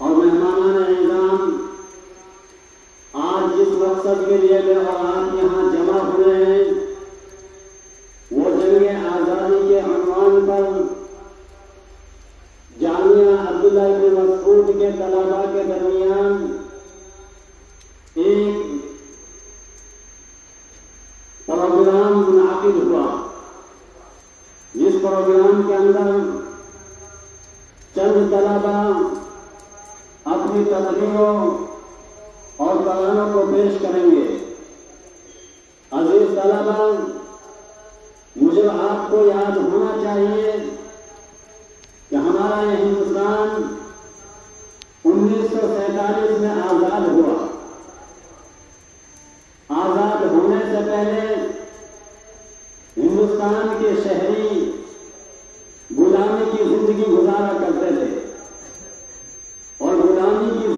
और मेहमान इज़ाम, आज जिस मकसद के लिए मैं और आप यहाँ जमा हुए हैं वो जंग आज़ादी के अनवान पर जामिया अब्दुल्ला इब्न मसऊद के तलबा के दरमियान एक प्रोग्राम मुनाकिद हुआ, जिस प्रोग्राम के अंदर चंद तलबा अपनी तकरीरों और बयानों को पेश करेंगे। अजीज तलबा, मुझे आपको याद होना चाहिए कि हमारा यह हिंदुस्तान 1947 में आज़ाद हुआ। आज़ाद होने से पहले हिंदुस्तान के शहरी गुलामी की जिंदगी गुजारा करते थे।